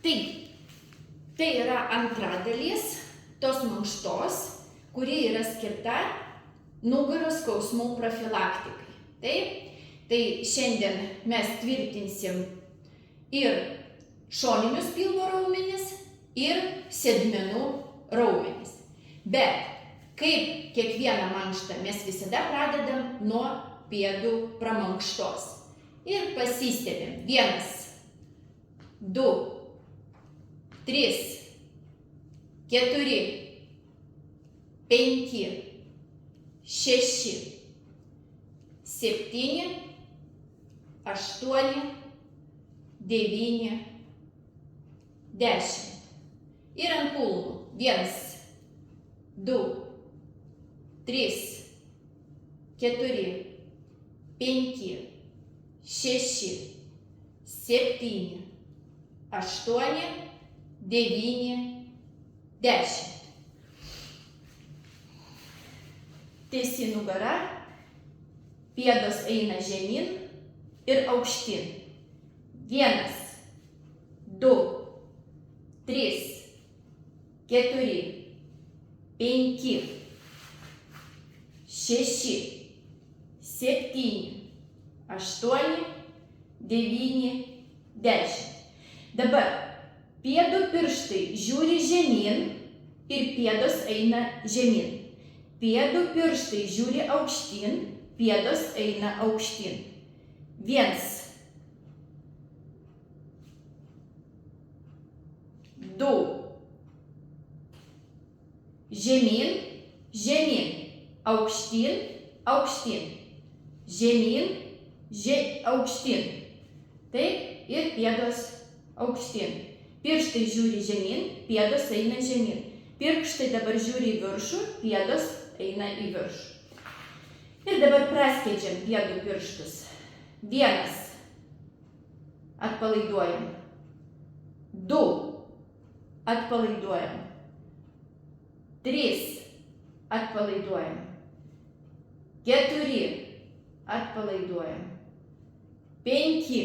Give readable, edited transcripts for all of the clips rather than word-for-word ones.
Taigi, tai yra antra dalis tos mankštos, kuri yra skirta nugaros skausmų profilaktikai. Taip? Tai šiandien mes tvirtinsim ir šoninius pilvo raumenis, ir sėdmenų raumenis. Bet kaip kiekvieną mankštą mes visada pradedam nuo pėdų pramankštos. Ir pasistebim. 1, 2, 3, 4, 5, 6, 7, 8, 9, 10. Ir ant kulnų. 1, 2, 3, 4, 5, 6, 7, 8, 9, 10. Tiesi nugara, pėdos eina žemyn ir aukštyn. 1, 2, 3, 4, 5, 6, 7, 8, 9, 10. Dabar pėdų pirštai žiūri žemyn ir pėdos eina žemyn. Pėdų pirštai žiūri aukštyn, pėdos eina aukštyn. 1, 2, žemyn, žemyn, aukštyn, aukštyn, žemyn, aukštyn. Taip, ir pėdos aukštyn. Pirštai žiūri žemyn, pėdos eina žemyn. Pirštai dabar žiūri į viršų, pėdos eina į viršų. Ir dabar praskiedžiam pėdų pirštus. 1, atpalaiduojam. 2, atpalaiduojam. 3, atpalaiduojam. 4, atpalaiduojam. 5,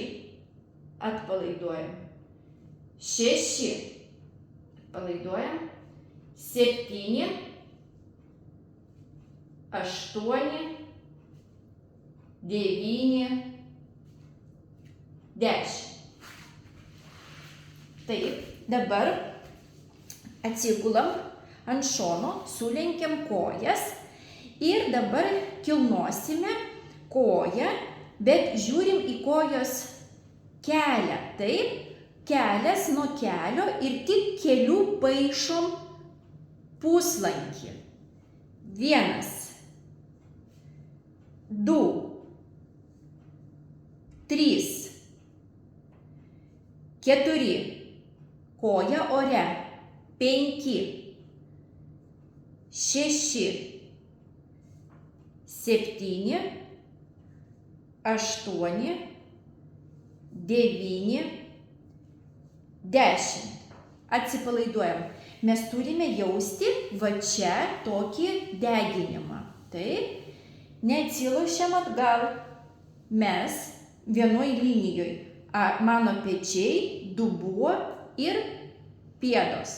atpalaiduojam. 6, atpalaiduojam. 7, 8, 9, 10. Taip, dabar atsigulam ant šono, sulenkiam kojas ir dabar kilnosime koją, bet žiūrim į kojos kelią. Taip, kelias nuo kelio ir tik kelių paišom puslankį. 1, 2, 3, 4, koja ore, 5, 6, 7, 8, 9, 10. Atsipalaiduojam. Mes turime jausti va čia tokį deginimą. Taip, neatsilošiam atgal. Mes vienoj linijoj. Mano pečiai, dubuo ir pėdos.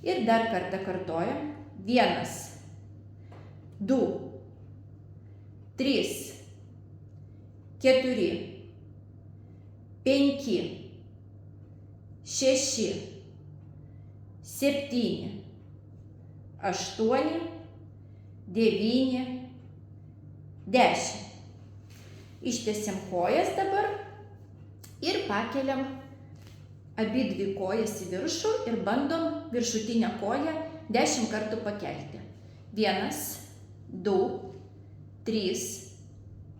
Ir dar kartą kartojam. 1, 2, 3, 4, 5, 6, 7, 8, 9, 10. Ištiesiam kojas dabar ir pakeliam abi dvi kojas į viršų ir bandom viršutinę koją 10 kartų pakelti. 1, 2, 3,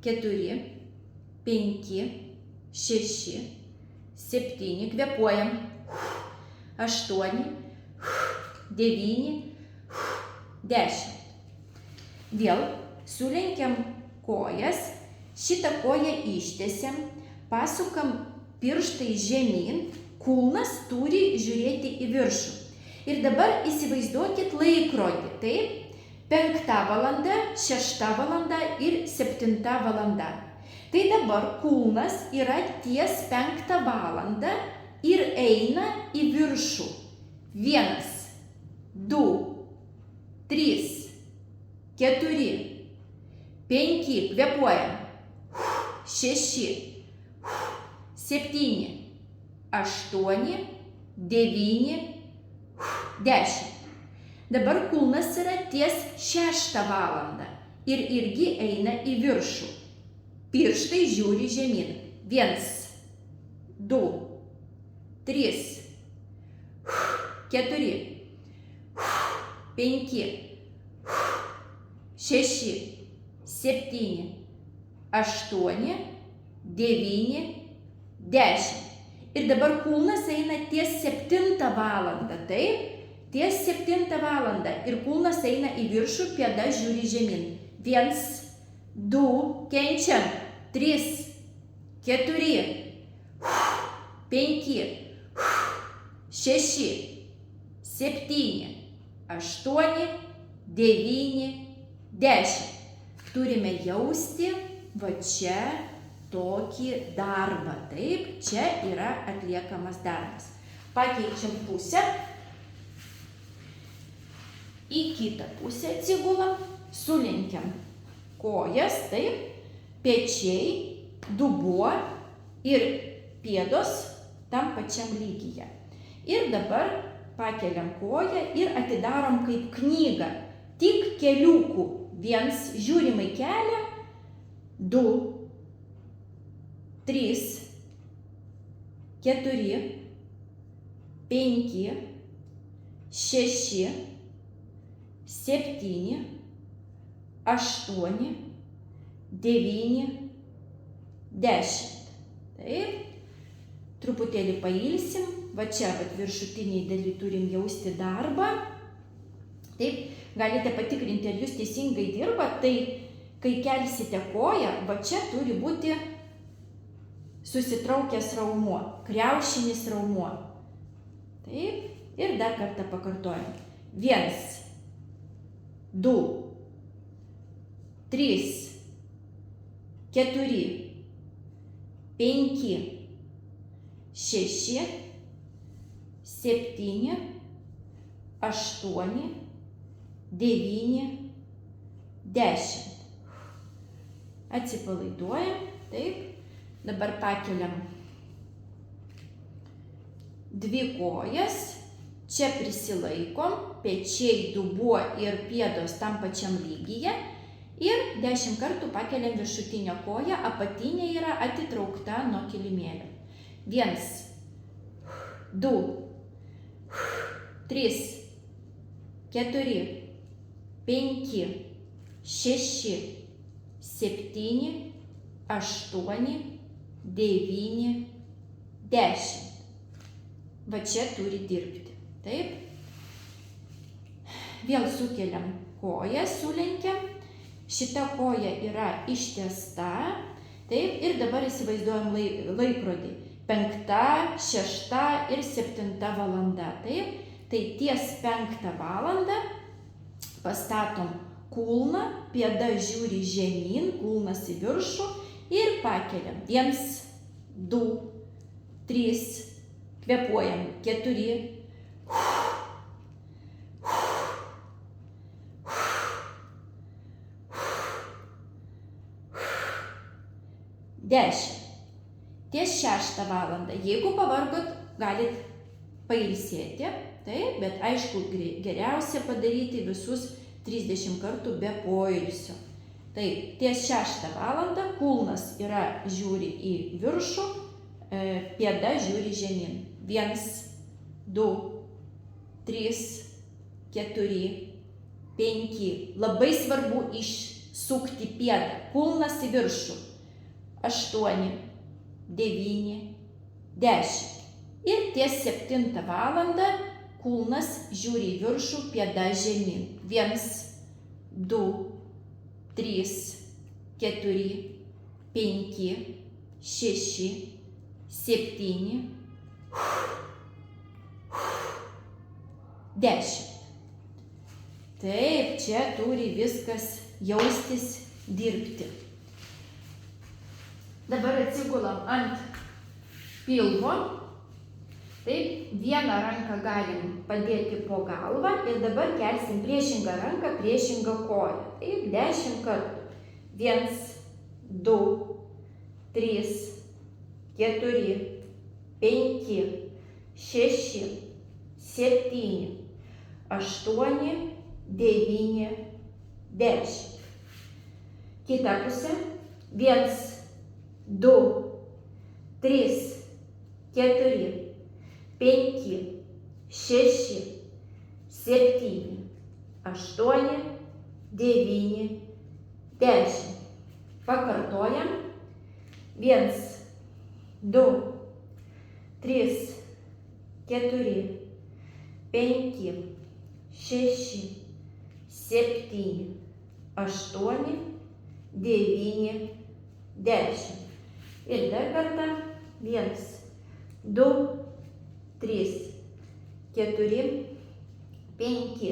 4, 5, 6, 7, kvėpuojam. 8, 9, 10. Vėl sulenkiam kojas, šitą koją ištiesiam, pasukam pirštai žemyn, kulnas turi žiūrėti į viršų. Ir dabar įsivaizduokit laikrodį, taip? 5 valanda, 6 valanda ir 7 valanda. Tai dabar kulnas yra ties 5 valandą ir eina į viršų. 1, 2, 3, 4, 5, kvėpuojam. 6, 7, 8, 9, 10. Dabar kulnas yra ties 6 valandą ir irgi eina į viršų. Pirštai žiūri žemyn. 1, 2, 3, 4, 5, 6, 7, 8, 9, 10. Ir dabar kulnas eina ties 7 valandą, taip? Ties 7 valandą ir kulnas eina į viršų, pėda žiūri žemyn. 1, 2, kenčiam. 3, 4, 5, 6, 7, 8, 9, 10. Turime jausti va čia tokį darbą. Taip, čia yra atliekamas darbas. Pakeičiam pusę. Į kitą pusę atsigulam, sulenkiam kojas, taip, pečiai, dubuo ir pėdos tam pačiam lygyje. Ir dabar pakeliam koją ir atidarom kaip knygą, tik keliukų. 1, žiūrim į kelią, 2, 3, 4, 5, 6, 7, 8, 9, 10. Taip. Truputėlį pailsim. Va čia viršutiniai daly turim jausti darbą. Taip. Galite patikrinti, ar jūs teisingai dirbat. Tai kai kelsite koją, va čia turi būti susitraukęs raumuo, kriaušinis raumuo. Taip. Ir dar kartą pakartojam. 1, 2, 3, 4, 5, 6, 7, 8, 9, 10. Atsipalaiduojam, taip. Dabar pakeliam 2 kojas. Čia prisilaikom, pečiai, dubuo ir pėdos tam pačiam lygyje. Ir 10 kartų pakeliam viršutinę koją, apatinė yra atitraukta nuo kilimėlio. 1, 2, 3, 4, 5, 6, 7, 8, 9, 10. Va čia turi dirbti. Taip. Vėl sukeliam koją, sulenkiam. Šita koja yra ištiesta. Taip. Ir dabar įsivaizduojam laikrodį. 5, 6 ir 7 valanda. Taip. Tai ties 5 valandą pastatom kulną, pėda žiūri žemyn, kulnas į viršų ir pakeliam. 1, 2, 3, kvėpuojam. 4, 10. Ties 6 valandą. Jeigu pavargot, galit pailsėti, taip, bet aišku, geriausia padaryti visus 30 kartų be poilsio. Taip, ties 6 valandą kulnas yra žiūri į viršų, pėda žiūri žemyn. 1, 2, 3, 4, 5. Labai svarbu išsukti pėdą. Kulnas į viršų. 8, 9, 10. Ir ties 7 valandą kulnas žiūri į viršų, pėda žemyn. 1, 2, 3, 4, 5, 6, 7, 10. Taip, čia turi viskas jaustis, dirbti. Dabar atsigulam ant pilvo Taip, vieną ranką galim padėti po galvą ir dabar kelsim priešingą ranką, priešingą koją. Taip, 10 kartų. 1, 2, 3, 4, 5, 6, 7, 8, 9, 10. Kita pusė. 1, 2, 3, 4, 5, 6, 7, 8, 9, 10. Pakartojam. 1, 2, 3, 4, 5, 6, 7, 8, 9, 10. Ir dar kartą. 1, 2, 3, 4, 5,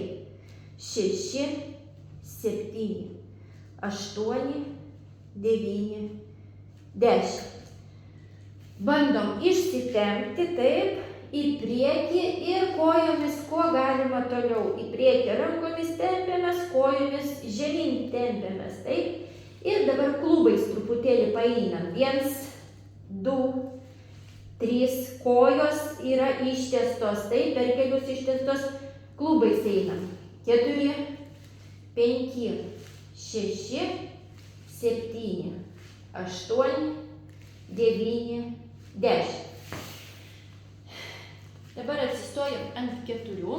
6, 7, 8, 9, 10. Bandom išsitempti taip į priekį ir kojomis kuo galima toliau. Į priekį rankomis tempiamės, kojomis žemyn tempiamės. Taip. Ir dabar klubais truputėlį paeinam. 1, 2, 3, kojos yra ištiestos. Taip, per kelius ištiestos klubais einam. 4, 5, 6, 7, 8, 9, 10. Dabar atsistojam ant 4.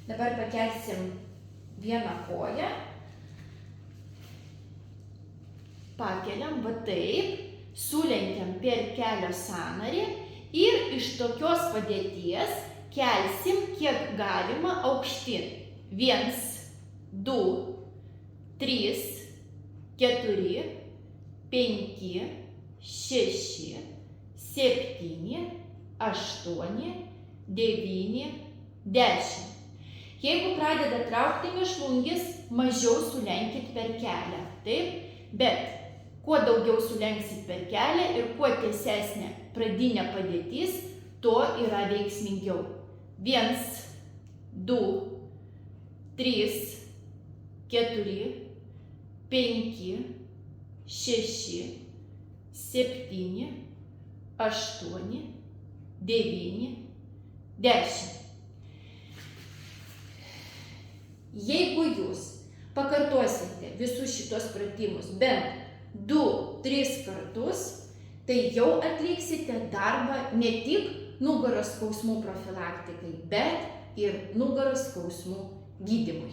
Dabar pakelsim vieną koją. Pakeliam, va taip. Sulenkiam per kelio sąnarį ir iš tokios padėties kelsim kiek galima aukštyn. 1, 2, 3, 4, 5, 6, 7, 8, 9, 10. Jeigu pradeda traukti mėšlungis, mažiau sulenkit per kelią. Taip? Bet kuo daugiau sulenksit per kelią ir kuo tiesesnė pradinė padėtis, tuo yra veiksmingiau. 1, 2, 3, 4, 5, 6, 7, 8, 9, 10. Jeigu jūs pakartosite visus šitos pratimus bent 2-3 kartus, tai jau atliksite darbą ne tik nugaros skausmų profilaktikai, bet ir nugaros skausmų gydymui.